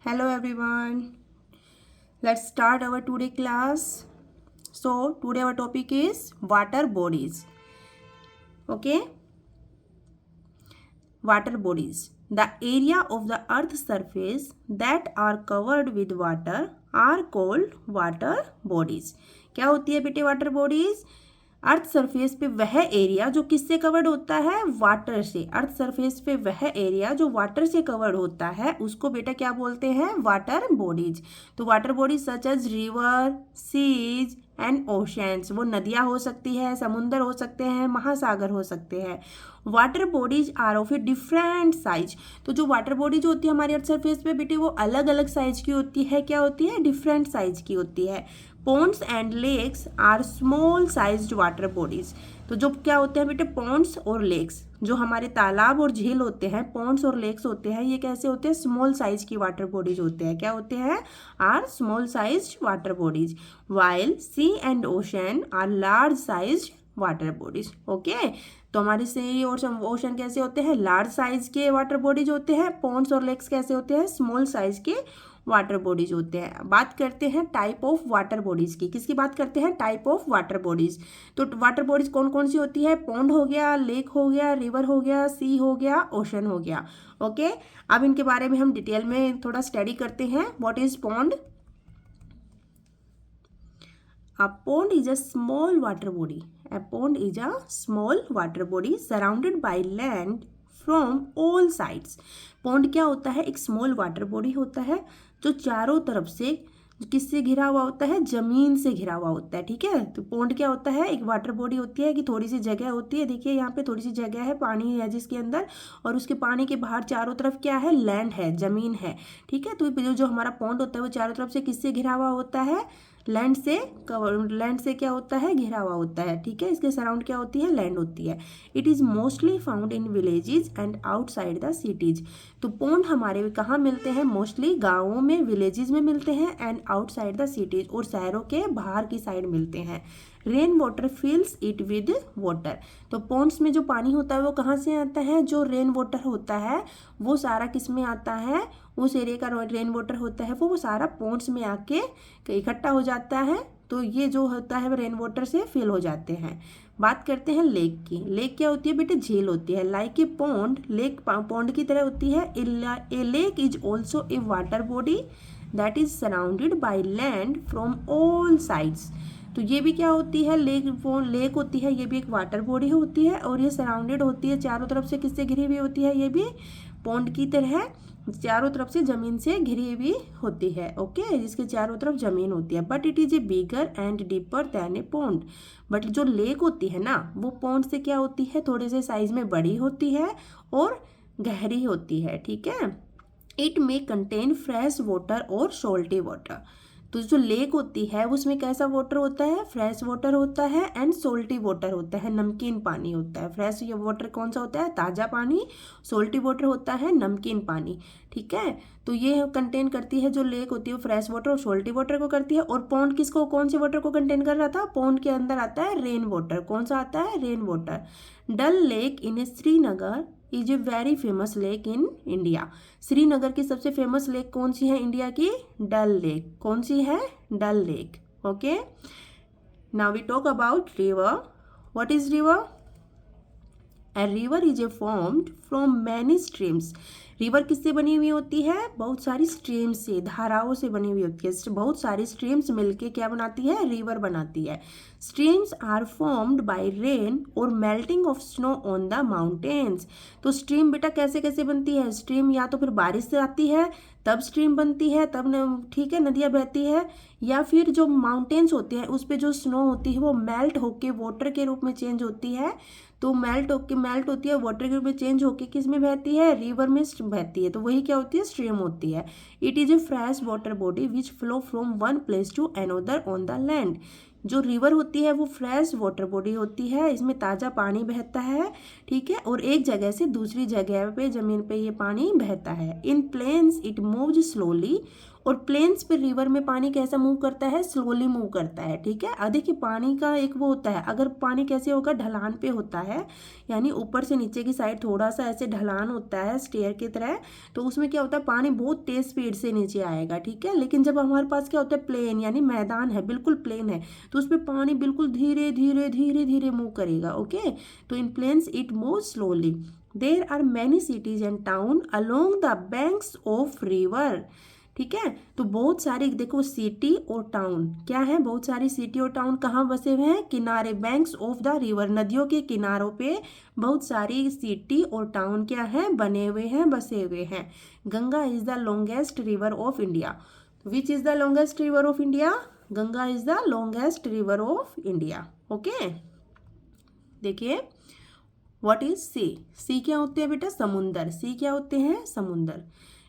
Hello everyone. Let's start our today class. So today our topic is water bodies. Okay? Water bodies. The area of the earth's surface that are covered with water are called water bodies. क्या होती है बेटे water bodies? Earth surface पे वह area जो किससे covered होता है? वाटर से। अर्थ सरफेस पे वह एरिया जो वाटर से कवर्ड होता है उसको बेटा क्या बोलते हैं? Water bodies. तो water bodies such as river, seas and oceans, वो नदियाँ हो सकती है, समुंदर हो सकते हैं, महासागर हो सकते हैं। Water bodies are of a different size. तो जो वाटर बॉडीज होती है हमारी अर्थ सरफेस पे बेटे वो अलग अलग साइज की होती है। क्या होती है? डिफरेंट साइज की होती है। Ponds and lakes are small sized water bodies. तो जो क्या होते हैं बेटे? पॉन्ड्स और लेक्स, जो हमारे तालाब और झील होते हैं, पॉन्ड्स और लेक्स होते हैं, ये कैसे होते हैं? स्मॉल साइज की वाटर बॉडीज होते हैं। क्या होते हैं? Are small sized water bodies. While sea and ocean are large sized water bodies. Okay, तो हमारे सी और ओशन कैसे होते हैं? लार्ज साइज के वाटर बॉडीज होते हैं। पॉन्ड्स और लेक्स कैसे होते हैं? स्मॉल साइज के वाटर बॉडीज होते हैं। बात करते हैं टाइप ऑफ वाटर बॉडीज की। किसकी बात करते हैं? Type of water bodies. तो वाटर बॉडीज कौन कौन सी होती है? पॉन्ड हो गया, लेक हो गया, रिवर हो गया, सी हो गया, ओशन हो गया। ओके, अब इनके बारे में हम डिटेल में थोड़ा स्टडी करते हैं। What is pond? A pond is a small water body. A pond is a small water body surrounded by land from all sides. Pond क्या होता है? एक स्मॉल वाटर बॉडी होता है जो चारों तरफ से किससे घिरा हुआ होता है? जमीन से घिरा हुआ होता है। ठीक है, तो पॉन्ड क्या होता है? एक वाटर बॉडी होती है कि थोड़ी सी जगह होती है। देखिए यहाँ पे थोड़ी सी जगह है, पानी है जिसके अंदर, और उसके पानी के बाहर चारों तरफ क्या है? लैंड है, जमीन है। ठीक है, तो जो हमारा पॉन्ड होता है वो चारों तरफ से किससे घिरा हुआ होता है? लैंड से कवर, लैंड से क्या होता है? घिरा हुआ होता है। ठीक है, इसके सराउंड क्या होती है? लैंड होती है। It is mostly found in villages and outside the cities. तो पॉन्ड हमारे कहाँ मिलते हैं? मोस्टली गाँवों में, विलेजेस में मिलते हैं, एंड आउटसाइड द सिटीज, और शहरों के बाहर की साइड मिलते हैं। Rain water fills it with water. तो पॉन्ड्स में जो पानी होता है वो कहाँ से आता है? जो रेन वाटर होता है वो सारा किस में आता है? उस एरिया का रेन वाटर होता है वो सारा पॉन्ड्स में आके इकट्ठा हो जाता है। तो ये जो होता है रेन वाटर से फिल हो जाते हैं। बात करते हैं लेक की। लेक क्या होती है बेटे? झील होती है। Like a pond, lake pond की तरह होती है। ए lake is also a water body that is surrounded by land from all sides. तो ये भी क्या होती है? लेक होती है, ये भी एक वाटर बॉडी होती है, और ये सराउंडेड होती है चारों तरफ से। किससे घिरी हुई होती है? ये भी पॉन्ड की तरह चारों तरफ से जमीन से घिरी हुई होती है। ओके, जिसके चारों तरफ जमीन होती है। But it is a bigger and deeper than a pond. But जो लेक होती है ना वो पॉन्ड से क्या होती है? थोड़े से साइज में बड़ी होती है और गहरी होती है। ठीक है, it may contain fresh water और सॉल्टी वाटर। तो जो लेक होती है उसमें कैसा वाटर होता है? फ्रेश वाटर होता है एंड सोल्टी वाटर होता है, नमकीन पानी होता है। फ्रेश वाटर कौन सा होता है? ताज़ा पानी। सोल्टी वाटर होता है नमकीन पानी। ठीक है, तो ये कंटेन करती है, जो लेक होती है वो फ्रेश वाटर और सोल्टी वाटर को करती है। और पॉन्ड किसको, कौन से वाटर को कंटेन कर रहा था? पॉन्ड के अंदर आता है रेन वाटर। कौन सा आता है? Rain water. Dal lake in Srinagar is a very famous lake in India. Srinagar की सबसे फेमस लेक कौन सी है इंडिया की? डल लेक। कौन सी है? Dal lake. Okay, now we talk about river. What is river? A river is a formed from many streams. River किससे बनी हुई होती है? बहुत सारी स्ट्रीम्स से, धाराओं से बनी हुई होती है। बहुत सारी स्ट्रीम्स मिलके क्या बनाती है? रिवर बनाती है। Streams are formed by rain और melting of snow on the mountains. तो स्ट्रीम बेटा कैसे कैसे बनती है? स्ट्रीम या तो फिर बारिश से आती है तब स्ट्रीम बनती है, तब ठीक है नदियाँ बहती है, या फिर जो माउंटेन्स होते हैं उस पर जो स्नो होती है वो मेल्ट होके वाटर के रूप में चेंज होती है। तो मेल्ट होती है वाटर के रूप में चेंज होके किस में बहती है? रिवर में बहती है। तो वही क्या होती है? स्ट्रीम होती है। It is a fresh water body which flow from one place to another on the land. जो रिवर होती है वो फ्रेश वाटर बॉडी होती है, इसमें ताज़ा पानी बहता है, ठीक है, और एक जगह से दूसरी जगह पे ज़मीन पे ये पानी बहता है। इन प्लेन्स इट मूव्स स्लोली, और प्लेन्स पे रिवर में पानी कैसा मूव करता है, स्लोली मूव करता है, ठीक है। देखिए पानी का एक वो होता है, अगर पानी कैसे होगा, ढलान पे होता है, यानी ऊपर से नीचे की साइड थोड़ा सा ऐसे ढलान होता है स्टेयर की तरह, तो उसमें क्या होता है, पानी बहुत तेज स्पीड से नीचे आएगा, ठीक है। लेकिन जब हमारे पास क्या होता है, प्लेन यानी मैदान है, बिल्कुल प्लेन है, तो उस पर पानी बिल्कुल धीरे धीरे धीरे धीरे मूव करेगा, ओके। तो in plains it move slowly. There are many cities and town along the banks of river, ठीक है। तो बहुत सारी देखो सिटी और टाउन क्या है, बहुत सारी सिटी और टाउन कहाँ बसे हुए हैं, किनारे, बैंक्स ऑफ द रिवर, नदियों के किनारों पे बहुत सारी सिटी और टाउन क्या है, बने हुए हैं, बसे हुए हैं। Ganga is the longest river of India. Which is the longest river of India, Ganga is the longest river of India, okay. देखिए व्हाट इज सी, सी क्या होते हैं बेटा, समुंदर, सी क्या होते हैं, समुंदर।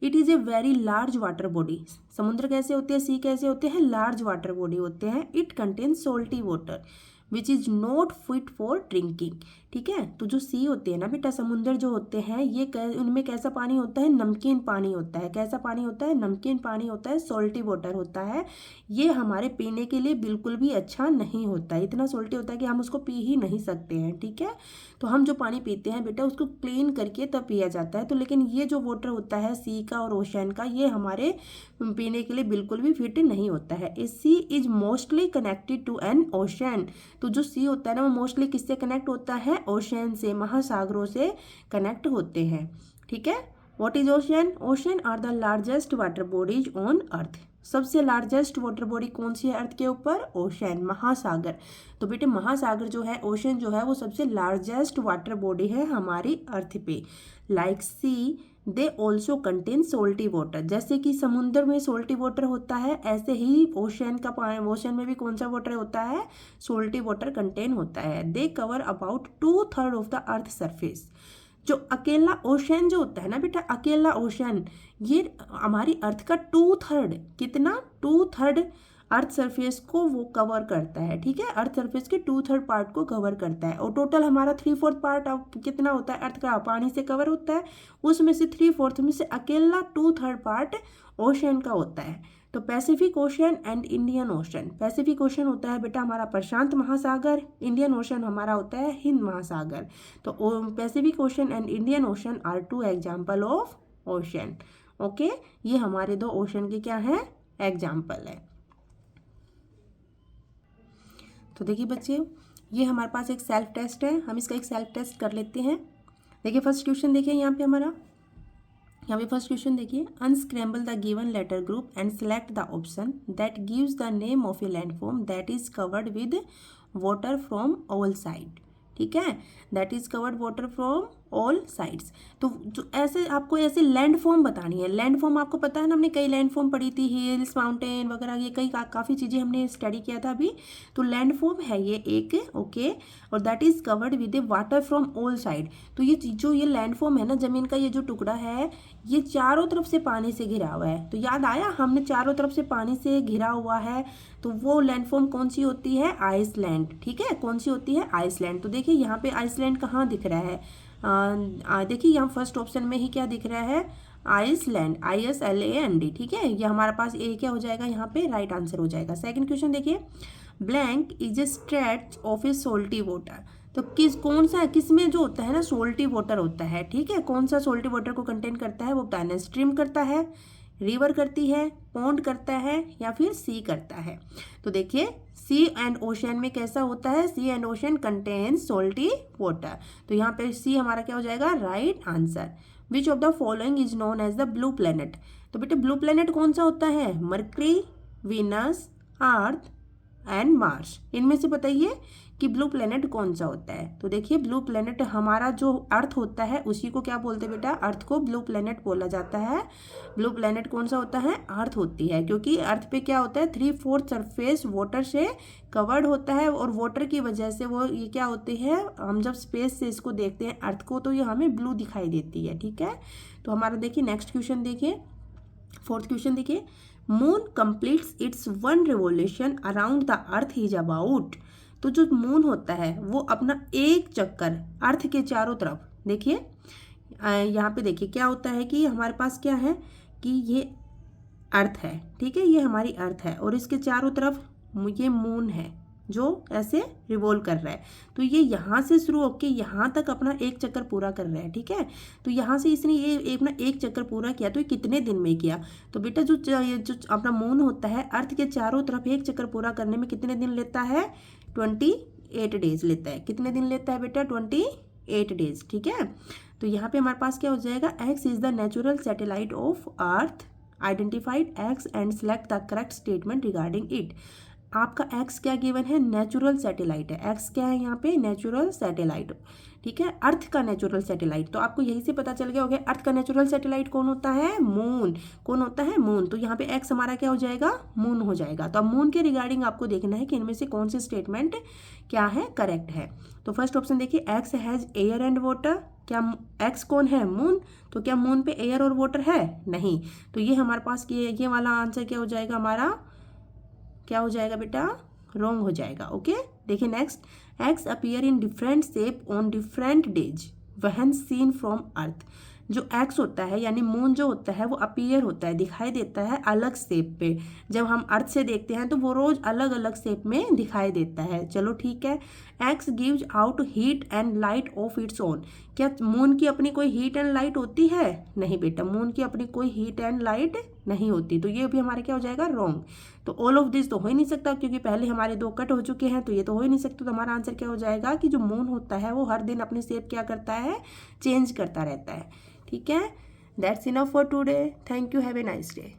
It is a very large water body, समुद्र कैसे होते हैं, सी कैसे होते हैं, लार्ज वाटर बॉडी होते हैं। It contain salty water which is not fit for drinking, ठीक है। तो जो सी होते हैं ना बेटा, समुद्र जो होते हैं ये उनमें कैसा पानी होता है, नमकीन पानी होता है, कैसा पानी होता है, नमकीन पानी होता है, सोल्टी वाटर होता है। ये हमारे पीने के लिए बिल्कुल भी अच्छा नहीं होता है, इतना सोल्टी होता है कि हम उसको पी ही नहीं सकते हैं, ठीक है। तो हम जो पानी पीते हैं बेटा उसको क्लीन करके तब पिया जाता है, तो लेकिन ये जो वाटर होता है सी का और ओशन का, ये हमारे पीने के लिए बिल्कुल भी फिट नहीं होता है। A sea is mostly connected to an ocean, तो जो सी होता है ना वो मोस्टली किससे कनेक्ट होता है, ओशन से, महासागरों से कनेक्ट होते हैं, ठीक है। What is ocean, ocean are the largest water bodies on earth. सबसे लार्जेस्ट वाटर बॉडी कौन सी है अर्थ के ऊपर, ओशन, महासागर। तो बेटे महासागर जो है, ओशन जो है वो सबसे लार्जेस्ट वाटर बॉडी है हमारी अर्थ पे। Like sea they also contain salty water, जैसे कि समुद्र में सोल्टी वाटर होता है, ऐसे ही ओशन का पानी, ओशन में भी कौन सा वाटर होता है, सोल्टी वाटर कंटेन होता है। They cover about 2/3 of the earth surface. जो अकेला ओशन जो होता है ना बेटा, अकेला ओशन ये हमारी अर्थ का 2/3, कितना, 2/3 अर्थ सरफेस को वो कवर करता है, ठीक है। अर्थ सरफेस के 2/3 पार्ट को कवर करता है, और टोटल हमारा 3/4 पार्ट अब कितना होता है अर्थ का, पानी से कवर होता है, उसमें से 3/4 में से अकेला 2/3 पार्ट ओशन का होता है। तो Pacific Ocean and Indian ocean, Pacific ocean होता है बेटा हमारा प्रशांत महासागर, इंडियन ओशन हमारा होता है हिंद महासागर। तो Pacific Ocean and Indian Ocean are 2 example of ocean, okay. ये हमारे 2 ओशन के क्या हैं, एग्जाम्पल है। तो देखिए बच्चे ये हमारे पास एक सेल्फ टेस्ट है, हम इसका एक सेल्फ टेस्ट कर लेते हैं। देखिए फर्स्ट क्वेश्चन देखिए यहाँ पे हमारा, यहाँ पे फर्स्ट क्वेश्चन देखिए, unscramble the given letter group and select the option that gives the name of a landform that is covered with water from all side, ठीक है, that is covered water from all sides. तो जो ऐसे आपको ऐसे land form बतानी है, land form आपको पता है ना, हमने कई लैंड फॉर्म पढ़ी थी, हिल्स, माउंटेन वगैरह, ये कई काफ़ी चीज़ें हमने स्टडी किया था अभी। तो लैंड फॉर्म है ये एक, ओके, और that is covered with A water from all side. तो ये जो ये लैंड फॉर्म है ना, ज़मीन का ये जो टुकड़ा है, ये चारों तरफ से पानी से घिरा हुआ है। तो याद आया, हमने चारों तरफ से पानी से घिरा हुआ है, तो वो लैंडफॉर्म कौन सी होती है, आइसलैंड, ठीक है, कौन सी होती है, आइसलैंड। तो देखिए यहाँ पे आइसलैंड कहाँ दिख रहा है, देखिए यहाँ फर्स्ट ऑप्शन में ही क्या दिख रहा है, आइसलैंड, ISLAND, ठीक है, ये हमारे पास ए क्या हो जाएगा, यहाँ पे राइट आंसर हो जाएगा। सेकंड क्वेश्चन देखिए, blank is a stretch of a salty water. तो कौन सा, किस में जो होता है ना सोल्टी वाटर होता है, ठीक है, कौन सा सोल्टी वाटर को कंटेन करता है, वो बताना है। स्ट्रीम करता है, रिवर करती है, पॉन्ड करता है, या फिर सी करता है। तो देखिए सी एंड ओशन में कैसा होता है, sea and ocean contain salty water. तो यहाँ पे सी हमारा क्या हो जाएगा, right answer. Which of the following is known as the blue planet. तो बेटे ब्लू प्लेनेट कौन सा होता है, Mercury, Venus, Earth and Mars. इनमें से बताइए कि ब्लू प्लेनेट कौन सा होता है। तो देखिए ब्लू प्लेनेट हमारा जो अर्थ होता है उसी को क्या बोलते हैं बेटा, अर्थ को ब्लू प्लेनेट बोला जाता है। ब्लू प्लेनेट कौन सा होता है, अर्थ होती है, क्योंकि अर्थ पे क्या होता है 3/4 सरफेस वाटर से कवर्ड होता है, और वाटर की वजह से वो ये क्या होते हैं, हम जब स्पेस से इसको देखते हैं अर्थ को, तो ये हमें ब्लू दिखाई देती है, ठीक है। तो हमारा देखिए नेक्स्ट क्वेश्चन देखिए, फोर्थ क्वेश्चन देखिए, moon completes it's one revolution around the earth is about. तो जो मून होता है वो अपना एक चक्कर अर्थ के चारों तरफ, देखिए यहाँ पे देखिए क्या होता है कि हमारे पास क्या है कि ये अर्थ है, ठीक है, ये हमारी अर्थ है और इसके चारों तरफ ये मून है जो ऐसे रिवॉल्व कर रहा है। तो ये यहाँ से शुरू होकर यहाँ तक अपना एक चक्कर पूरा कर रहा है, ठीक है। तो यहाँ से इसने ये अपना एक चक्कर पूरा किया, तो ये कितने दिन में किया? तो बेटा जो अपना मून होता है अर्थ के चारों तरफ एक चक्कर पूरा करने में कितने दिन लेता है? 28 डेज लेता है। कितने दिन लेता है बेटा? 28 डेज, ठीक है। तो यहाँ पे हमारे पास क्या हो जाएगा? X is the natural satellite of earth, identified x and select the correct statement regarding it. आपका एक्स क्या गिवन है? नेचुरल सैटेलाइट है। एक्स क्या है यहाँ पे? नेचुरल सैटेलाइट, ठीक है, अर्थ का नेचुरल सैटेलाइट। तो आपको यही से पता चल गया होगा अर्थ का नेचुरल सैटेलाइट कौन होता है? मून। कौन होता है? मून। तो यहाँ पे एक्स हमारा क्या हो जाएगा? मून हो जाएगा। तो अब मून के रिगार्डिंग आपको देखना है कि इनमें से कौन सी स्टेटमेंट क्या है, करेक्ट है। तो फर्स्ट ऑप्शन देखिए, x has air and water. क्या एक्स कौन है? मून। तो क्या मून पे एयर और वाटर है? नहीं। तो ये हमारे पास ये वाला आंसर क्या हो जाएगा? हमारा क्या हो जाएगा बेटा? रॉन्ग हो जाएगा। ओके, देखिए next, X appear in different shape on different days when seen from earth. जो एक्स होता है यानी मून जो होता है वो अपीयर होता है, दिखाई देता है अलग शेप पे। जब हम अर्थ से देखते हैं तो वो रोज अलग अलग शेप में दिखाई देता है। चलो ठीक है। X gives out heat and light of its own. क्या मून की अपनी कोई हीट एंड लाइट होती है? नहीं बेटा, मून की अपनी कोई हीट एंड लाइट नहीं होती। तो ये भी हमारा क्या हो जाएगा? रॉन्ग। तो ऑल ऑफ दिस तो हो ही नहीं सकता क्योंकि पहले हमारे दो कट हो चुके हैं, तो ये तो हो ही नहीं सकता। तो हमारा आंसर क्या हो जाएगा कि जो मून होता है वो हर दिन अपनी शेप क्या करता है? चेंज करता रहता है, ठीक है। That's enough for today. Thank you. Have a nice day.